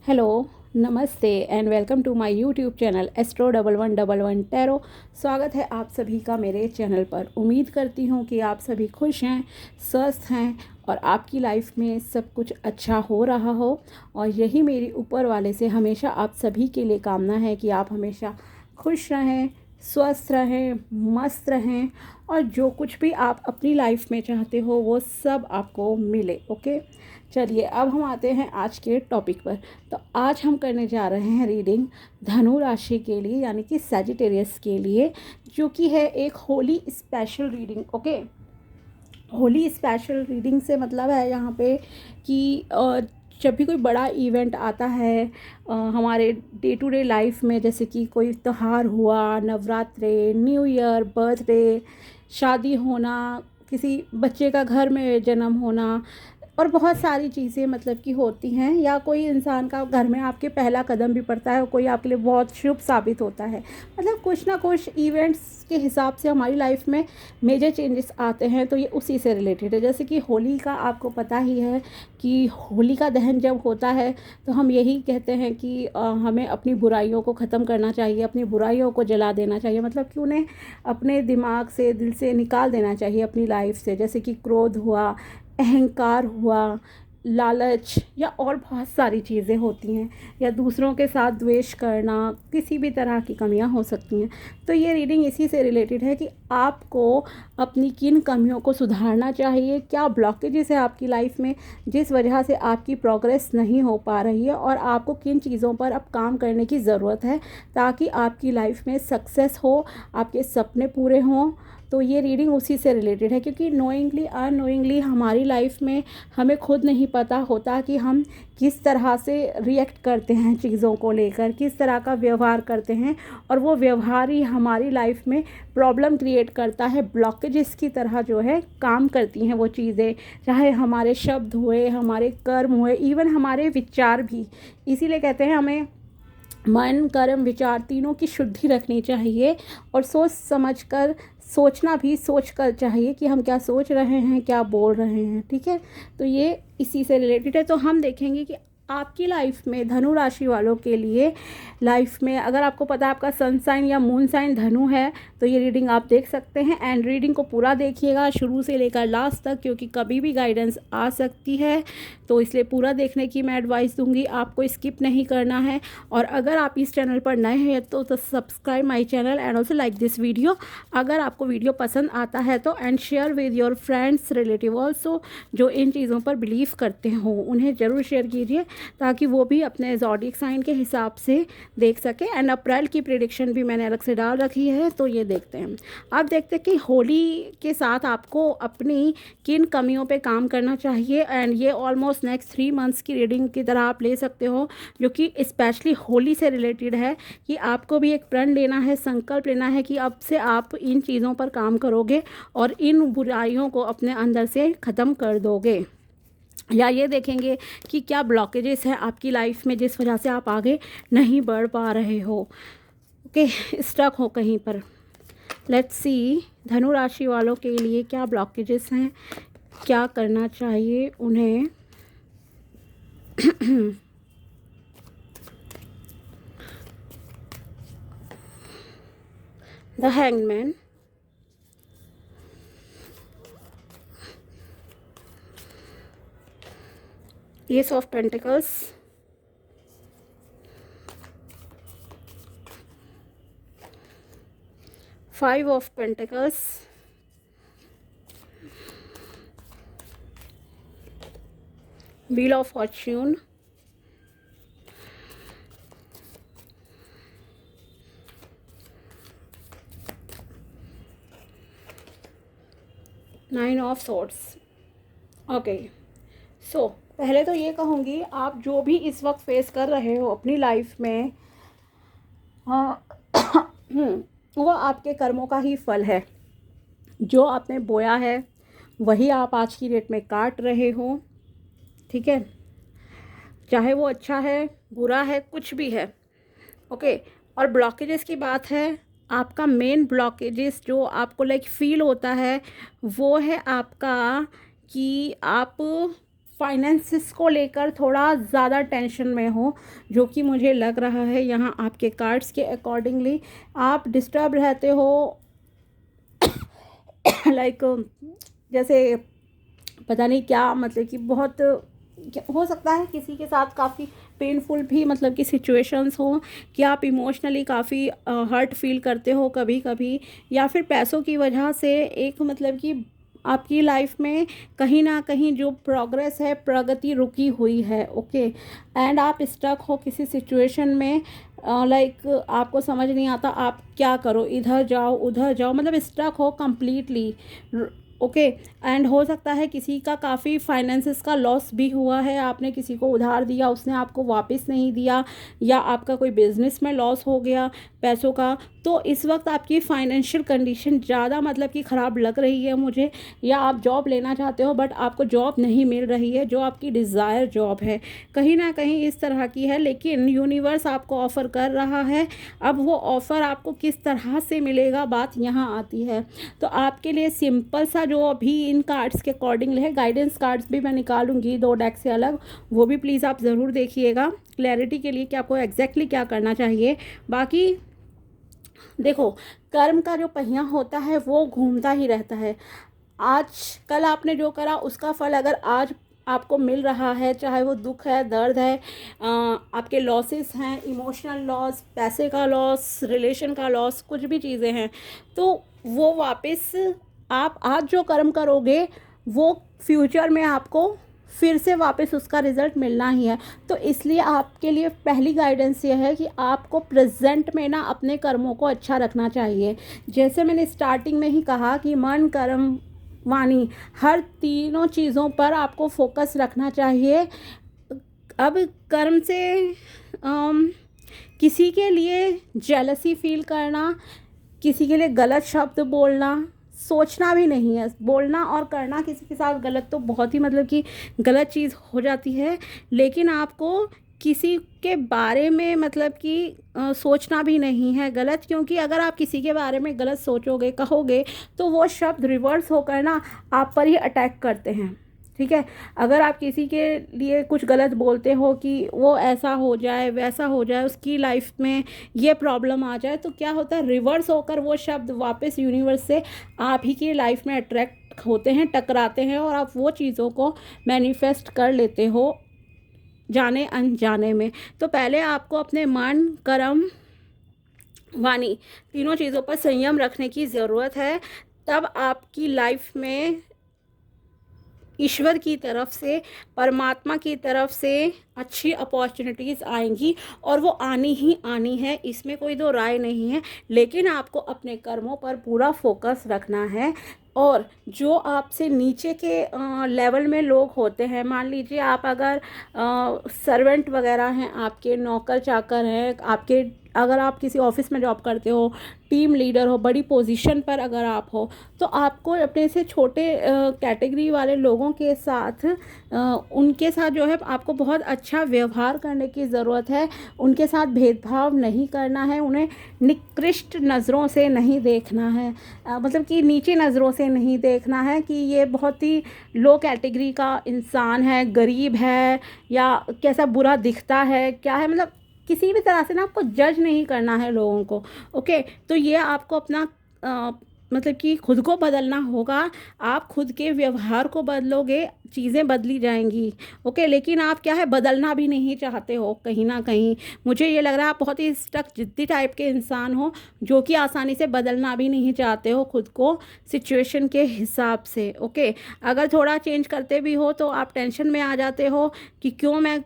Hello, नमस्ते and welcome to my YouTube channel astro 1111 tarot. स्वागत है आप सभी का मेरे चैनल पर। उम्मीद करती हूँ कि आप सभी खुश हैं, स्वस्थ हैं और आपकी लाइफ में सब कुछ अच्छा हो रहा हो। और यही मेरी ऊपर वाले से हमेशा आप सभी के लिए कामना है कि आप हमेशा खुश रहें, स्वस्थ रहें, मस्त रहें और जो कुछ भी आप अपनी लाइफ में चाहते हो वो सब आपको मिले। ओके, चलिए अब हम आते हैं आज के टॉपिक पर। तो आज हम करने जा रहे हैं रीडिंग धनु राशि के लिए, यानी कि सैजिटेरियस के लिए, जो कि है एक Holi special reading. Okay, Holi special reading से मतलब है यहाँ पे कि जब भी कोई बड़ा इवेंट आता है हमारे डे टू डे लाइफ में, जैसे कि कोई त्यौहार हुआ, नवरात्रे, न्यू ईयर, बर्थडे, शादी होना, किसी बच्चे का घर में जन्म होना और बहुत सारी चीज़ें मतलब कि होती हैं, या कोई इंसान का घर में आपके पहला कदम भी पड़ता है और कोई आपके लिए बहुत शुभ साबित होता है। मतलब कुछ ना कुछ इवेंट्स के हिसाब से हमारी लाइफ में मेजर चेंजेस आते हैं, तो ये उसी से रिलेटेड है। जैसे कि होली का आपको पता ही है कि होली का दहन जब होता है तो हम यही कहते हैं कि हमें अपनी बुराइयों को ख़त्म करना चाहिए, अपनी बुराइयों को जला देना चाहिए, मतलब कि उन्हें अपने दिमाग से, दिल से निकाल देना चाहिए अपनी लाइफ से। जैसे कि क्रोध हुआ, अहंकार हुआ, लालच या और बहुत सारी चीज़ें होती हैं, या दूसरों के साथ द्वेष करना, किसी भी तरह की कमियां हो सकती हैं। तो ये रीडिंग इसी से रिलेटेड है कि आपको अपनी किन कमियों को सुधारना चाहिए, क्या ब्लॉकेजेस है आपकी लाइफ में जिस वजह से आपकी प्रोग्रेस नहीं हो पा रही है, और आपको किन चीज़ों पर अब काम करने की ज़रूरत है ताकि आपकी लाइफ में सक्सेस हो, आपके सपने पूरे हों। तो ये रीडिंग उसी से रिलेटेड है, क्योंकि नोइंगली अननोइंगली हमारी लाइफ में हमें खुद नहीं पता होता कि हम किस तरह से रिएक्ट करते हैं चीज़ों को लेकर, किस तरह का व्यवहार करते हैं, और वो व्यवहार ही हमारी लाइफ में प्रॉब्लम क्रिएट करता है। ब्लॉकेजेस की तरह जो है काम करती हैं वो चीज़ें, चाहे हमारे शब्द हुए, हमारे कर्म हुए, इवन हमारे विचार भी। इसीलिए कहते हैं हमें मन, कर्म, विचार तीनों की शुद्धि रखनी चाहिए, और सोच समझ कर सोचना भी सोच कर चाहिए कि हम क्या सोच रहे हैं, क्या बोल रहे हैं। ठीक है, तो ये इसी से रिलेटेड है। तो हम देखेंगे कि आपकी लाइफ में, धनु राशि वालों के लिए लाइफ में, अगर आपको पता है आपका सन साइन या मून साइन धनु है तो ये रीडिंग आप देख सकते हैं। एंड रीडिंग को पूरा देखिएगा शुरू से लेकर लास्ट तक, क्योंकि कभी भी गाइडेंस आ सकती है, तो इसलिए पूरा देखने की मैं एडवाइस दूंगी, आपको स्किप नहीं करना है। और अगर आप इस चैनल पर नए हैं तो subscribe my channel and also like this video. अगर आपको वीडियो पसंद आता है तो and share with your friends, relative also, जो इन चीज़ों पर बिलीव करते हो उन्हें ज़रूर शेयर कीजिए, ताकि वो भी अपने ज़ोडिएक साइन के हिसाब से देख सके। एंड अप्रैल की प्रेडिक्शन भी मैंने अलग से डाल रखी है, तो ये देखते हैं। आप देखते हैं कि होली के साथ आपको अपनी किन कमियों पे काम करना चाहिए। एंड ये ऑलमोस्ट नेक्स्ट 3 मंथ्स की रीडिंग की तरह आप ले सकते हो, जो कि स्पेशली होली से रिलेटेड है, कि आपको भी एक प्रण लेना है, संकल्प लेना है कि अब से आप इन चीज़ों पर काम करोगे और इन बुराइयों को अपने अंदर से ख़त्म कर दोगे। या ये देखेंगे कि क्या ब्लॉकेजेस हैं आपकी लाइफ में जिस वजह से आप आगे नहीं बढ़ पा रहे हो, ओके, स्टक हो कहीं पर। लेट्स सी धनु राशि वालों के लिए क्या ब्लॉकेजेस हैं, क्या करना चाहिए उन्हें। The hangman, ace of pentacles, five of pentacles, wheel of fortune, nine of swords. Okay, so पहले तो ये कहूँगी, आप जो भी इस वक्त फेस कर रहे हो अपनी लाइफ में, हाँ, वो आपके कर्मों का ही फल है। जो आपने बोया है वही आप आज की डेट में काट रहे हो। ठीक है, चाहे वो अच्छा है, बुरा है, कुछ भी है। ओके, और ब्लॉकेजेस की बात है, आपका मेन ब्लॉकेजेस जो आपको लाइक फील होता है वो है आपका कि आप फाइनेंसिस को लेकर थोड़ा ज़्यादा टेंशन में हो, जो कि मुझे लग रहा है यहाँ आपके कार्ड्स के अकॉर्डिंगली आप डिस्टर्ब रहते हो। लाइक जैसे पता नहीं क्या, मतलब कि बहुत हो सकता है किसी के साथ काफ़ी पेनफुल भी मतलब कि सिचुएशंस हो कि आप इमोशनली काफ़ी हर्ट फील करते हो कभी कभी, या फिर पैसों की वजह से एक मतलब कि आपकी लाइफ में कहीं ना कहीं जो प्रोग्रेस है, प्रगति रुकी हुई है। ओके, एंड आप स्टक हो किसी सिचुएशन में, लाइक आपको समझ नहीं आता आप क्या करो, इधर जाओ उधर जाओ, मतलब स्टक हो कम्प्लीटली। ओके, एंड हो सकता है किसी का काफ़ी फाइनेंसिस का लॉस भी हुआ है, आपने किसी को उधार दिया, उसने आपको वापस नहीं दिया, या आपका कोई बिजनेस में लॉस हो गया पैसों का। तो इस वक्त आपकी फाइनेंशियल कंडीशन ज़्यादा मतलब कि ख़राब लग रही है मुझे, या आप जॉब लेना चाहते हो बट आपको जॉब नहीं मिल रही है जो आपकी डिज़ायर जॉब है, कहीं ना कहीं इस तरह की है। लेकिन यूनिवर्स आपको ऑफ़र कर रहा है, अब वो ऑफ़र आपको किस तरह से मिलेगा, बात यहाँ आती है। तो आपके लिए सिंपल सा जो अभी इन कार्ड्स के अकॉर्डिंग है, गाइडेंस कार्ड्स भी मैं निकालूंगी 2 डेक से अलग, वो भी प्लीज़ आप ज़रूर देखिएगा क्लैरिटी के लिए कि आपको एग्जैक्टली क्या करना चाहिए। बाकी देखो, कर्म का जो पहिया होता है वो घूमता ही रहता है। आज कल आपने जो करा उसका फल अगर आज आपको मिल रहा है, चाहे वो दुख है, दर्द है, आपके लॉसेस हैं, इमोशनल लॉस, पैसे का लॉस, रिलेशन का लॉस, कुछ भी चीज़ें हैं, तो वो वापस आप आज जो कर्म करोगे वो फ्यूचर में आपको फिर से वापस उसका रिज़ल्ट मिलना ही है। तो इसलिए आपके लिए पहली गाइडेंस ये है कि आपको प्रेजेंट में ना अपने कर्मों को अच्छा रखना चाहिए। जैसे मैंने स्टार्टिंग में ही कहा कि मन, कर्म, वाणी, हर तीनों चीज़ों पर आपको फोकस रखना चाहिए। अब कर्म से किसी के लिए जेलसी फील करना, किसी के लिए गलत शब्द बोलना, सोचना भी नहीं है, बोलना और करना किसी के साथ गलत तो बहुत ही मतलब कि गलत चीज़ हो जाती है। लेकिन आपको किसी के बारे में मतलब कि सोचना भी नहीं है गलत, क्योंकि अगर आप किसी के बारे में गलत सोचोगे, कहोगे, तो वो शब्द रिवर्स होकर ना आप पर ही अटैक करते हैं। ठीक है, अगर आप किसी के लिए कुछ गलत बोलते हो कि वो ऐसा हो जाए, वैसा हो जाए, उसकी लाइफ में ये प्रॉब्लम आ जाए, तो क्या होता है, रिवर्स होकर वो शब्द वापस यूनिवर्स से आप ही की लाइफ में अट्रैक्ट होते हैं, टकराते हैं, और आप वो चीज़ों को मैनिफेस्ट कर लेते हो जाने अनजाने में। तो पहले आपको अपने मन, कर्म, वाणी, तीनों चीज़ों पर संयम रखने की ज़रूरत है। तब आपकी लाइफ में ईश्वर की तरफ से, परमात्मा की तरफ से अच्छी अपॉर्चुनिटीज़ आएंगी, और वो आनी ही आनी है, इसमें कोई दो राय नहीं है। लेकिन आपको अपने कर्मों पर पूरा फोकस रखना है। और जो आपसे नीचे के लेवल में लोग होते हैं, मान लीजिए आप अगर सर्वेंट वगैरह हैं, आपके नौकर चाकर हैं, आपके अगर आप किसी ऑफिस में जॉब करते हो, टीम लीडर हो, बड़ी पोजीशन पर अगर आप हो, तो आपको अपने से छोटे कैटेगरी वाले लोगों के साथ उनके साथ जो है आपको बहुत अच्छा व्यवहार करने की ज़रूरत है। उनके साथ भेदभाव नहीं करना है, उन्हें निकृष्ट नज़रों से नहीं देखना है, मतलब कि नीचे नज़रों से नहीं देखना है कि ये बहुत ही लो कैटेगरी का इंसान है, गरीब है, या कैसा बुरा दिखता है, क्या है, मतलब किसी भी तरह से ना आपको जज नहीं करना है लोगों को। ओके, तो ये आपको अपना मतलब कि खुद को बदलना होगा। आप खुद के व्यवहार को बदलोगे, चीज़ें बदली जाएंगी। ओके, लेकिन आप क्या है, बदलना भी नहीं चाहते हो कहीं ना कहीं। मुझे ये लग रहा है आप बहुत ही स्टक जिद्दी टाइप के इंसान हो, जो कि आसानी से बदलना भी नहीं चाहते हो खुद को सिचुएशन के हिसाब से। ओके, अगर थोड़ा चेंज करते भी हो तो आप टेंशन में आ जाते हो कि क्यों मैं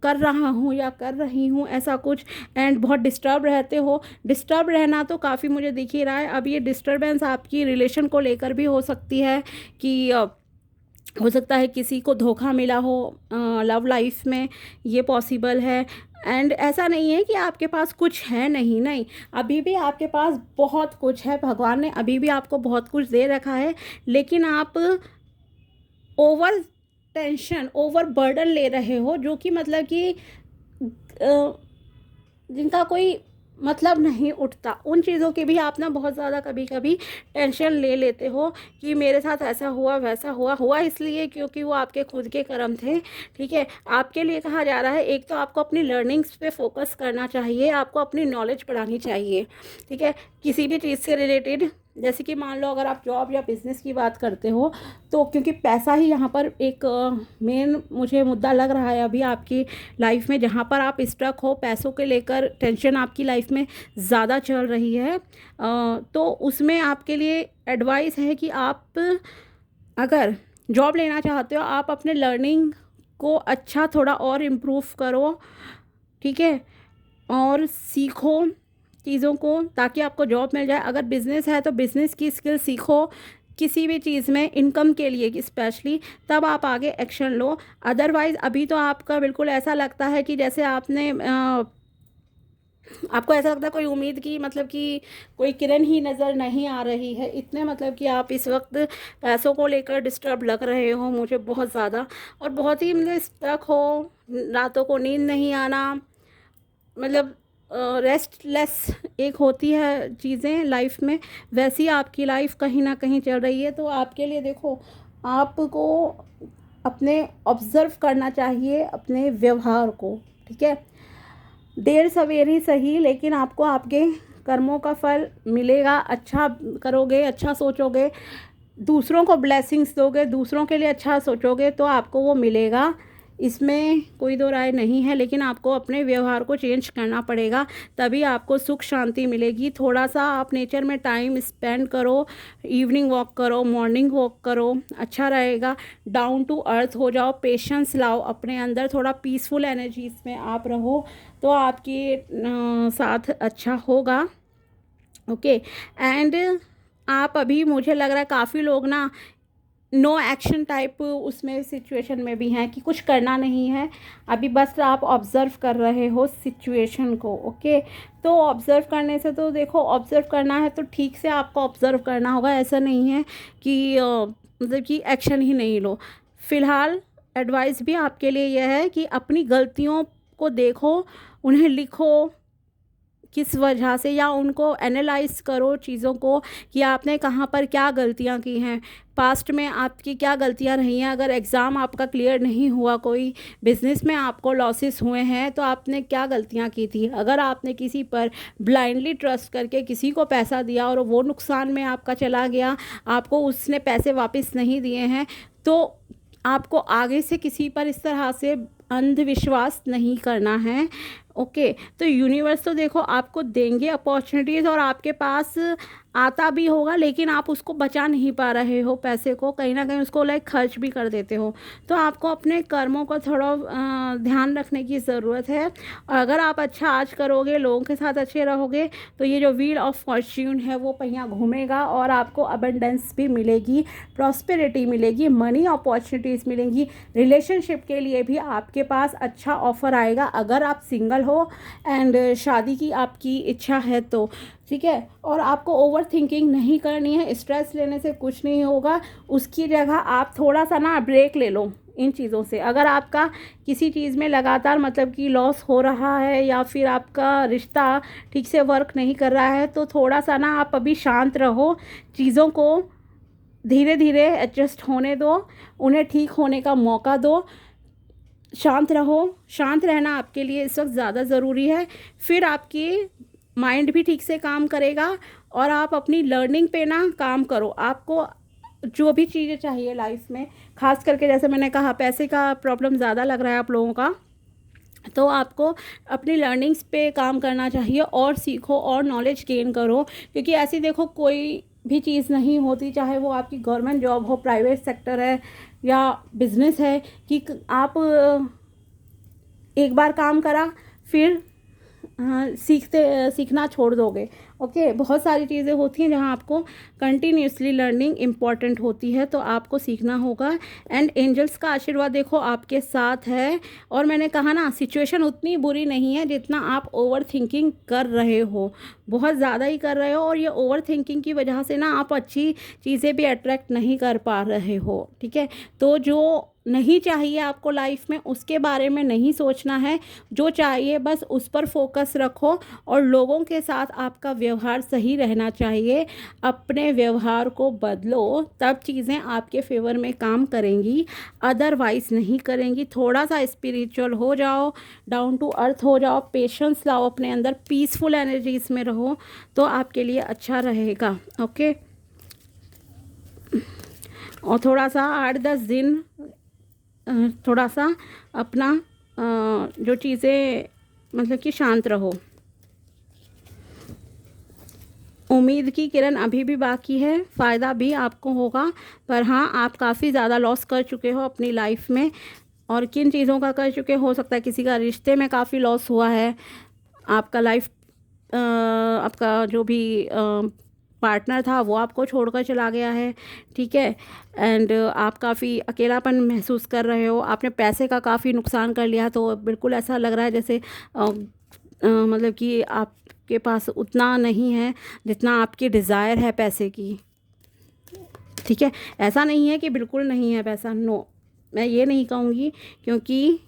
कर रहा हूँ या कर रही हूँ ऐसा कुछ, एंड बहुत डिस्टर्ब रहते हो। डिस्टर्ब रहना तो काफ़ी मुझे दिख ही रहा है। अब ये डिस्टर्बेंस आपकी रिलेशन को लेकर भी हो सकती है कि हो सकता है किसी को धोखा मिला हो लव लाइफ में, ये पॉसिबल है। एंड ऐसा नहीं है कि आपके पास कुछ है, नहीं नहीं, अभी भी आपके पास बहुत कुछ है, भगवान ने अभी भी आपको बहुत कुछ दे रखा है। लेकिन आप ओवर टेंशन, ओवर बर्डन ले रहे हो, जो कि मतलब कि जिनका कोई मतलब नहीं उठता। उन चीज़ों की भी आप ना बहुत ज़्यादा कभी कभी टेंशन ले लेते हो कि मेरे साथ ऐसा हुआ वैसा हुआ इसलिए क्योंकि वो आपके खुद के कर्म थे। ठीक है, आपके लिए कहा जा रहा है एक तो आपको अपनी लर्निंग्स पे फोकस करना चाहिए, आपको अपनी नॉलेज बढ़ानी चाहिए। ठीक है, किसी भी चीज़ से रिलेटेड, जैसे कि मान लो अगर आप जॉब या बिज़नेस की बात करते हो तो क्योंकि पैसा ही यहाँ पर एक मेन मुझे मुद्दा लग रहा है अभी आपकी लाइफ में, जहाँ पर आप स्ट्रक हो, पैसों के लेकर टेंशन आपकी लाइफ में ज़्यादा चल रही है। तो उसमें आपके लिए एडवाइस है कि आप अगर जॉब लेना चाहते हो, आप अपने लर्निंग को अच्छा थोड़ा और इम्प्रूव करो। ठीक है, और सीखो चीज़ों को ताकि आपको जॉब मिल जाए। अगर बिज़नेस है तो बिज़नेस की स्किल सीखो, किसी भी चीज़ में इनकम के लिए कि स्पेशली, तब आप आगे एक्शन लो। अदरवाइज़ अभी तो आपका बिल्कुल ऐसा लगता है कि जैसे आपको ऐसा लगता है कोई उम्मीद की मतलब कि कोई किरण ही नज़र नहीं आ रही है। इतने मतलब कि आप इस वक्त पैसों को लेकर डिस्टर्ब लग रहे हो मुझे बहुत ज़्यादा, और बहुत ही मतलब स्टक हो, रातों को नींद नहीं आना, मतलब रेस्टलेस एक होती है चीज़ें लाइफ में, वैसी आपकी लाइफ कहीं ना कहीं चल रही है। तो आपके लिए देखो, आपको अपने ऑब्ज़र्व करना चाहिए अपने व्यवहार को। ठीक है, देर सवेर ही सही, लेकिन आपको आपके कर्मों का फल मिलेगा। अच्छा करोगे, अच्छा सोचोगे, दूसरों को ब्लेसिंग्स दोगे, दूसरों के लिए अच्छा सोचोगे तो आपको वो मिलेगा, इसमें कोई दो राय नहीं है। लेकिन आपको अपने व्यवहार को चेंज करना पड़ेगा, तभी आपको सुख शांति मिलेगी। थोड़ा सा आप नेचर में टाइम स्पेंड करो, इवनिंग वॉक करो, मॉर्निंग वॉक करो, अच्छा रहेगा। डाउन टू अर्थ हो जाओ, पेशेंस लाओ अपने अंदर, थोड़ा पीसफुल एनर्जीज में आप रहो तो आपकी साथ अच्छा होगा। ओके, एंड आप अभी मुझे लग रहा है काफ़ी लोग ना नो एक्शन टाइप उसमें सिचुएशन में भी हैं कि कुछ करना नहीं है, अभी बस आप ऑब्ज़र्व कर रहे हो सिचुएशन को। ओके, तो ऑब्ज़र्व करने से तो देखो, ऑब्ज़र्व करना है तो ठीक से आपको ऑब्ज़र्व करना होगा, ऐसा नहीं है कि मतलब कि एक्शन ही नहीं लो। फ़िलहाल एडवाइस भी आपके लिए यह है कि अपनी गलतियों को देखो, उन्हें लिखो किस वजह से, या उनको एनालाइज करो चीज़ों को कि आपने कहाँ पर क्या गलतियाँ की हैं, पास्ट में आपकी क्या गलतियाँ रही हैं। अगर एग्ज़ाम आपका क्लियर नहीं हुआ, कोई बिज़नेस में आपको लॉसेस हुए हैं, तो आपने क्या गलतियाँ की थी। अगर आपने किसी पर ब्लाइंडली ट्रस्ट करके किसी को पैसा दिया और वो नुकसान में आपका चला गया, आपको उसने पैसे वापस नहीं दिए हैं, तो आपको आगे से किसी पर इस तरह से अंधविश्वास नहीं करना है। ओके, तो यूनिवर्स तो देखो आपको देंगे अपॉर्चुनिटीज़, और आपके पास आता भी होगा, लेकिन आप उसको बचा नहीं पा रहे हो, पैसे को कहीं ना कहीं उसको लाइक खर्च भी कर देते हो। तो आपको अपने कर्मों का थोड़ा ध्यान रखने की ज़रूरत है। और अगर आप अच्छा आज करोगे, लोगों के साथ अच्छे रहोगे, तो ये जो व्हील ऑफ फॉर्च्यून है वो पहिया घूमेगा और आपको अबंडेंस भी मिलेगी, प्रॉस्पेरिटी मिलेगी, मनी अपॉर्चुनिटीज़ मिलेंगी। रिलेशनशिप के लिए भी आपके पास अच्छा ऑफ़र आएगा अगर आप सिंगल हो एंड शादी की आपकी इच्छा है तो। ठीक है, और आपको ओवर थिंकिंग नहीं करनी है, स्ट्रेस लेने से कुछ नहीं होगा। उसकी जगह आप थोड़ा सा ना ब्रेक ले लो इन चीज़ों से। अगर आपका किसी चीज़ में लगातार मतलब कि लॉस हो रहा है, या फिर आपका रिश्ता ठीक से वर्क नहीं कर रहा है, तो थोड़ा सा ना आप अभी शांत रहो, चीज़ों को धीरे धीरे एडजस्ट होने दो, उन्हें ठीक होने का मौका दो, शांत रहो। शांत रहना आपके लिए इस वक्त ज़्यादा ज़रूरी है, फिर आपकी माइंड भी ठीक से काम करेगा और आप अपनी लर्निंग पे ना काम करो। आपको जो भी चीज़ें चाहिए लाइफ में, खास करके जैसे मैंने कहा पैसे का प्रॉब्लम ज़्यादा लग रहा है आप लोगों का, तो आपको अपनी लर्निंग्स पे काम करना चाहिए और सीखो और नॉलेज गेन करो। क्योंकि ऐसी देखो कोई भी चीज़ नहीं होती, चाहे वो आपकी गवर्नमेंट जॉब हो, प्राइवेट सेक्टर है या बिजनेस है, कि आप एक बार काम करा फिर सीखना छोड़ दोगे ओके, बहुत सारी चीज़ें होती हैं जहाँ आपको कंटिन्यूसली लर्निंग इम्पॉर्टेंट होती है, तो आपको सीखना होगा। एंड एंजल्स का आशीर्वाद देखो आपके साथ है। और मैंने कहा ना, सिचुएशन उतनी बुरी नहीं है जितना आप ओवर थिंकिंग कर रहे हो, बहुत ज़्यादा ही कर रहे हो। और ये ओवर थिंकिंग की वजह से ना आप अच्छी चीज़ें भी अट्रैक्ट नहीं कर पा रहे हो, ठीक है। तो जो नहीं चाहिए आपको लाइफ में, उसके बारे में नहीं सोचना है। जो चाहिए बस उस पर फोकस रखो। और लोगों के साथ आपका व्यवहार सही रहना चाहिए। अपने व्यवहार को बदलो, तब चीज़ें आपके फेवर में काम करेंगी, अदरवाइज़ नहीं करेंगी। थोड़ा सा स्पिरिचुअल हो जाओ, डाउन टू अर्थ हो जाओ, पेशेंस लाओ अपने अंदर, पीसफुल एनर्जीज में रहो, तो आपके लिए अच्छा रहेगा। ओके, और थोड़ा सा 8-10 दिन थोड़ा सा अपना जो चीज़ें मतलब कि शांत रहो। उम्मीद की किरण अभी भी बाकी है, फ़ायदा भी आपको होगा। पर हाँ, आप काफ़ी ज़्यादा लॉस कर चुके हो अपनी लाइफ में। और किन चीज़ों का कर चुके हो सकता है किसी का रिश्ते में काफ़ी लॉस हुआ है, आपका आपका जो भी पार्टनर था वो आपको छोड़कर चला गया है, ठीक है। एंड आप काफ़ी अकेलापन महसूस कर रहे हो, आपने पैसे का काफ़ी नुकसान कर लिया, तो बिल्कुल ऐसा लग रहा है जैसे मतलब कि आपके पास उतना नहीं है जितना आपकी डिज़ायर है पैसे की, ठीक है। ऐसा नहीं है कि बिल्कुल नहीं है पैसा, नो, मैं ये नहीं कहूँगी, क्योंकि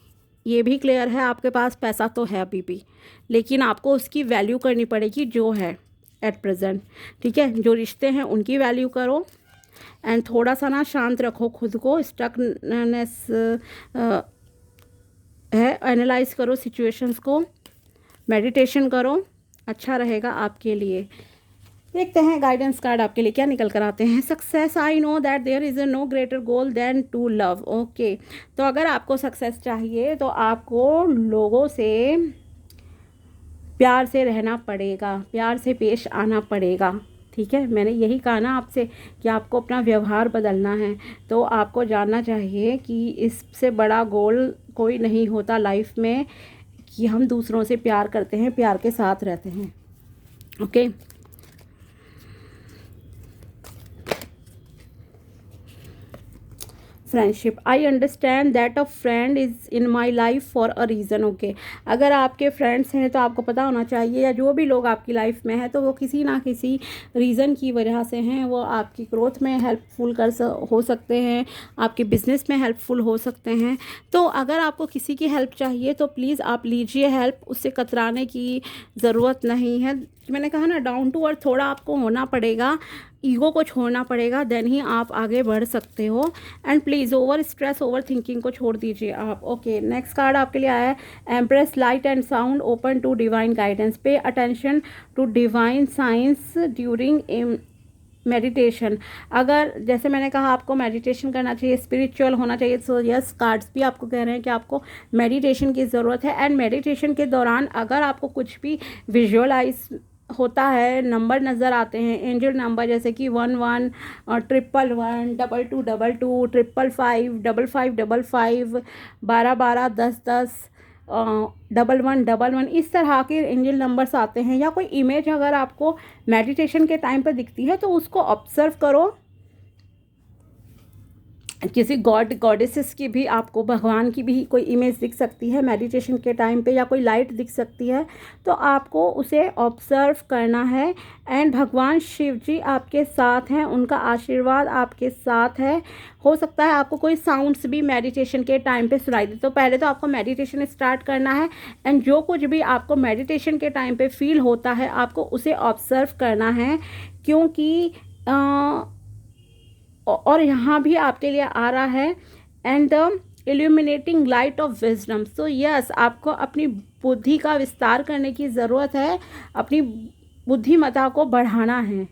ये भी क्लियर है आपके पास पैसा तो है अभी भी, लेकिन आपको उसकी वैल्यू करनी पड़ेगी जो है एट प्रेजेंट, ठीक है। जो रिश्ते हैं उनकी वैल्यू करो। एंड थोड़ा सा ना शांत रखो खुद को, स्टकनेस है, एनालाइज करो सिचुएशंस को, मेडिटेशन करो, अच्छा रहेगा आपके लिए। देखते हैं गाइडेंस कार्ड आपके लिए क्या निकल कर आते हैं। Success, I know that there is no greater goal than to love. Okay, तो अगर आपको सक्सेस चाहिए तो आपको लोगों से प्यार से रहना पड़ेगा, प्यार से पेश आना पड़ेगा, ठीक है। मैंने यही कहा ना आपसे कि आपको अपना व्यवहार बदलना है। तो आपको जानना चाहिए कि इससे बड़ा गोल कोई नहीं होता लाइफ में कि हम दूसरों से प्यार करते हैं, प्यार के साथ रहते हैं। Okay, friendship, I understand that a friend is in my life for a reason. Okay, अगर आपके फ्रेंड्स हैं तो आपको पता होना चाहिए, या जो भी लोग आपकी लाइफ में हैं तो वो किसी ना किसी रीज़न की वजह से हैं। वो आपकी ग्रोथ में हेल्पफुल हो सकते हैं, आपके बिजनेस में हेल्पफुल हो सकते हैं। तो अगर आपको किसी की हेल्प चाहिए तो प्लीज़ आप लीजिए हेल्प, उससे कतराने की ज़रूरत नहीं है। मैंने कहा ना, डाउन टू अर्थ थोड़ा आपको होना पड़ेगा, ईगो को छोड़ना पड़ेगा, देन ही आप आगे बढ़ सकते हो। And please over stress, over thinking को छोड़ दीजिए आप। ओके, नेक्स्ट कार्ड आपके लिए आया है empress, light and sound, open to divine guidance, pay attention to divine science during meditation. अगर जैसे मैंने कहा आपको मेडिटेशन करना चाहिए, स्पिरिचुअल होना चाहिए, सो यस, कार्ड्स भी आपको कह रहे हैं कि आपको मेडिटेशन की ज़रूरत है। एंड मेडिटेशन के दौरान अगर आपको कुछ भी विजुअलाइज होता है, नंबर नज़र आते हैं, एंजल नंबर जैसे कि 11 और 111, 2222, 555, 5555, 1212, 1010, 1111, इस तरह के एंजल नंबर्स आते हैं। या कोई इमेज अगर आपको मेडिटेशन के टाइम पर दिखती है तो उसको ऑब्जर्व करो। किसी गॉडेसेस की भी, आपको भगवान की भी कोई इमेज दिख सकती है मेडिटेशन के टाइम पे, या कोई लाइट दिख सकती है, तो आपको उसे ऑब्जर्व करना है। एंड भगवान शिव जी आपके साथ हैं, उनका आशीर्वाद आपके साथ है। हो सकता है आपको कोई साउंड्स भी मेडिटेशन के टाइम पे सुनाई दे, तो पहले तो आपको मेडिटेशन स्टार्ट करना है। एंड जो कुछ भी आपको मेडिटेशन के टाइम पे फील होता है आपको उसे ऑब्जर्व करना है, क्योंकि और यहाँ भी आपके लिए आ रहा है and the illuminating light of wisdom. So yes, आपको अपनी बुद्धि का विस्तार करने की ज़रूरत है, अपनी बुद्धिमत्ता को बढ़ाना है।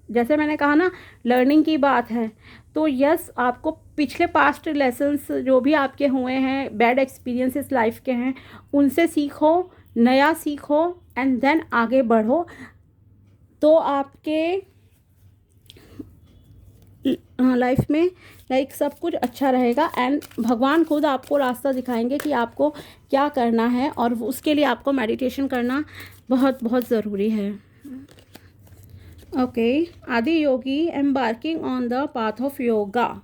जैसे मैंने कहा ना, लर्निंग की बात है, तो यस, आपको पिछले पास्ट लेसन्स जो भी आपके हुए हैं, बैड एक्सपीरियंसेस लाइफ के हैं, उनसे सीखो, नया सीखो एंड देन आगे बढ़ो, तो आपके लाइफ में लाइक सब कुछ अच्छा रहेगा। एंड भगवान खुद आपको रास्ता दिखाएंगे कि आपको क्या करना है, और उसके लिए आपको मेडिटेशन करना बहुत बहुत ज़रूरी है। Okay, Adi Yogi embarking on the path of yoga.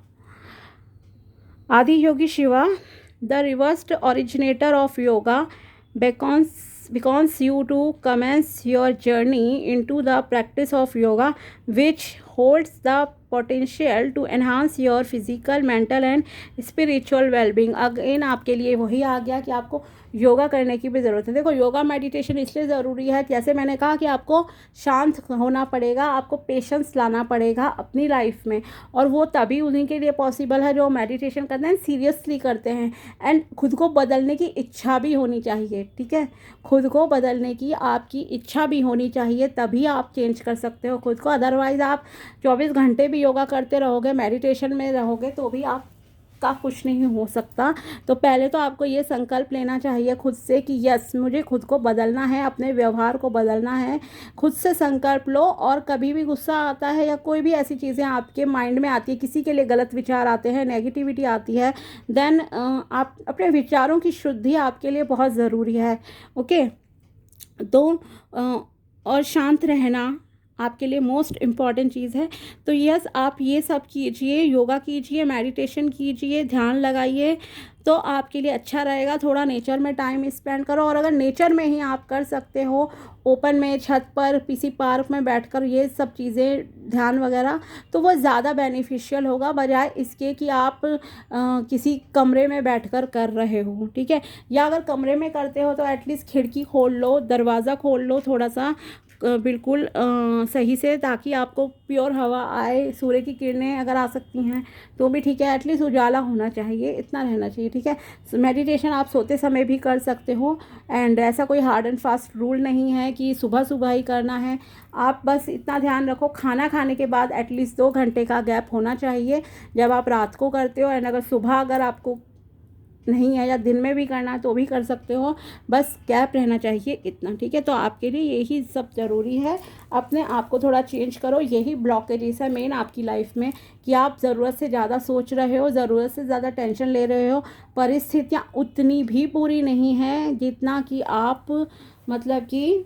Adi Yogi Shiva, the reversed originator of yoga, beckons you to commence your journey into the practice of yoga, which holds the potential to enhance your physical, mental and spiritual well-being. Again आपके लिए वही आ गया कि आपको योगा करने की भी ज़रूरत है। देखो, योगा मेडिटेशन इसलिए ज़रूरी है, जैसे मैंने कहा कि आपको शांत होना पड़ेगा, आपको पेशेंस लाना पड़ेगा अपनी लाइफ में, और वो तभी उन्हीं के लिए पॉसिबल है जो मेडिटेशन करते हैं, सीरियसली करते हैं। एंड खुद को बदलने की इच्छा भी होनी चाहिए, ठीक है, खुद को बदलने की आपकी इच्छा भी होनी चाहिए, तभी आप चेंज कर सकते हो खुद को। अदरवाइज़ आप 24 घंटे भी योगा करते रहोगे, मेडिटेशन में रहोगे, तो भी आप का कुछ नहीं हो सकता। तो पहले तो आपको ये संकल्प लेना चाहिए खुद से कि यस, मुझे खुद को बदलना है, अपने व्यवहार को बदलना है। खुद से संकल्प लो, और कभी भी गुस्सा आता है या कोई भी ऐसी चीज़ें आपके माइंड में आती है, किसी के लिए गलत विचार आते हैं, नेगेटिविटी आती है, देन आप अपने विचारों की शुद्धि आपके लिए बहुत ज़रूरी है। ओके, तो और शांत रहना आपके लिए मोस्ट इम्पॉर्टेंट चीज़ है। तो यस, आप ये सब कीजिए, योगा कीजिए, मेडिटेशन कीजिए, ध्यान लगाइए, तो आपके लिए अच्छा रहेगा। थोड़ा नेचर में टाइम स्पेंड करो, और अगर नेचर में ही आप कर सकते हो, ओपन में, छत पर, किसी पार्क में बैठकर ये सब चीज़ें, ध्यान वगैरह, तो वो ज़्यादा बेनिफिशियल होगा बजाय इसके कि आप किसी कमरे में बैठकर कर रहे हो, ठीक है। या अगर कमरे में करते हो तो एटलीस्ट खिड़की खोल लो, दरवाज़ा खोल लो थोड़ा सा, बिल्कुल सही से, ताकि आपको प्योर हवा आए, सूर्य की किरणें अगर आ सकती हैं तो भी ठीक है, एटलीस्ट उजाला होना चाहिए, इतना रहना चाहिए, ठीक है। मेडिटेशन आप सोते समय भी कर सकते हो, एंड ऐसा कोई हार्ड एंड फास्ट रूल नहीं है कि सुबह सुबह ही करना है। आप बस इतना ध्यान रखो, खाना खाने के बाद एटलीस्ट 2 घंटे का गैप होना चाहिए जब आप रात को करते हो। एंड अगर सुबह अगर आपको नहीं है या दिन में भी करना है तो भी कर सकते हो, बस गैप रहना चाहिए, इतना, ठीक है। तो आपके लिए यही सब ज़रूरी है, अपने आप को थोड़ा चेंज करो। यही ब्लॉकेजेस है मेन आपकी लाइफ में, कि आप ज़रूरत से ज़्यादा सोच रहे हो, ज़रूरत से ज़्यादा टेंशन ले रहे हो, परिस्थितियाँ उतनी भी पूरी नहीं हैं जितना कि आप मतलब कि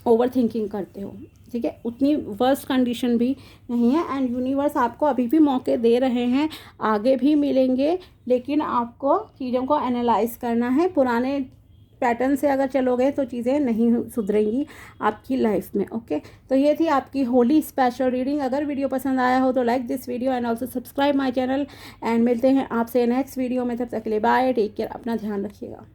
ओवर थिंकिंग करते हो, ठीक है, उतनी वर्स्ट कंडीशन भी नहीं है। एंड यूनिवर्स आपको अभी भी मौके दे रहे हैं, आगे भी मिलेंगे, लेकिन आपको चीज़ों को एनालाइज करना है। पुराने पैटर्न से अगर चलोगे तो चीज़ें नहीं सुधरेंगी आपकी लाइफ में। ओके, तो ये थी आपकी होली स्पेशल रीडिंग। अगर वीडियो पसंद आया हो तो like this video and also subscribe my channel, and मिलते हैं आपसे नेक्स्ट वीडियो में। तब तक के लिए बाय, टेक केयर, अपना ध्यान रखिएगा।